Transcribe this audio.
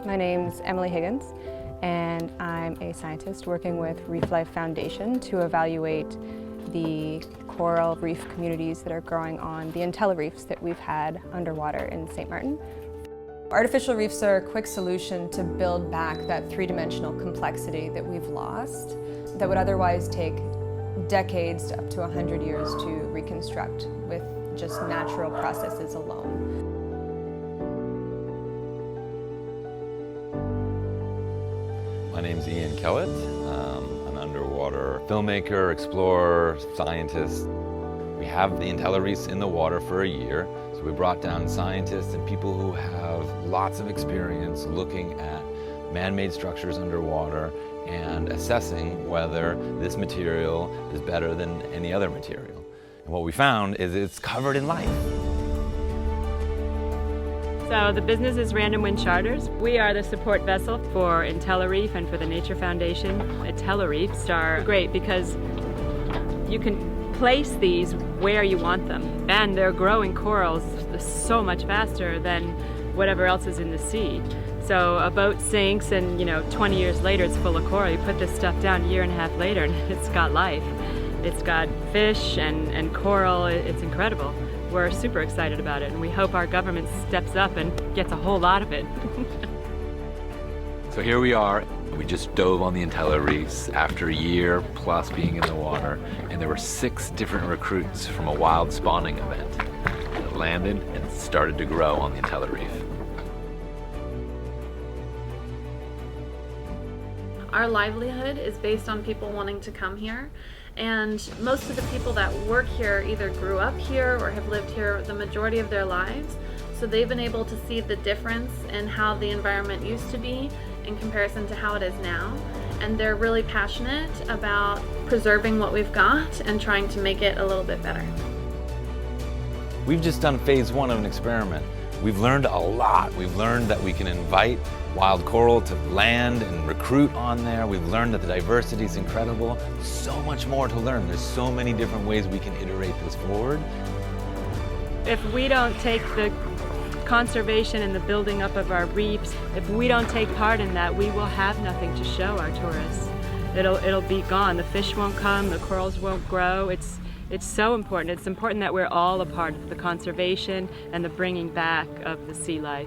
My name's Emily Higgins, and I'm a scientist working with Reef Life Foundation to evaluate the coral reef communities that are growing on the reefs that we've had underwater in St. Martin. Artificial reefs are a quick solution to build back that three-dimensional complexity that we've lost that would otherwise take decades to up to 100 years to reconstruct with just natural processes alone. My name's Ian Kellett. I'm an underwater filmmaker, explorer, scientist. We have the reefs in the water for a year, so we brought down scientists and people who have lots of experience looking at man-made structures underwater and assessing whether this material is better than any other material. And what we found is it's covered in life. So the business is Random Wind Charters. We are the support vessel for Reef and for the Nature Foundation. Reefs are great because you can place these where you want them, and they're growing corals so much faster than whatever else is in the sea. So a boat sinks and 20 years later it's full of coral. You put this stuff down a year and a half later and it's got life. It's got fish and coral. It's incredible. We're super excited about it, and we hope our government steps up and gets a whole lot of it. So here we are. We just dove on the Reefs after a year plus being in the water, and there were 6 different recruits from a wild spawning event that landed and started to grow on the Reef. Our livelihood is based on people wanting to come here, and most of the people that work here either grew up here or have lived here the majority of their lives, so they've been able to see the difference in how the environment used to be in comparison to how it is now, and they're really passionate about preserving what we've got and trying to make it a little bit better. We've just done phase 1 of an experiment. We've learned a lot. We've learned that we can invite wild coral to land and recruit on there. We've learned that the diversity is incredible. So much more to learn. There's so many different ways we can iterate this forward. If we don't take the conservation and the building up of our reefs, if we don't take part in that, we will have nothing to show our tourists. It'll be gone. The fish won't come, the corals won't grow. It's so important. It's important that we're all a part of the conservation and the bringing back of the sea life.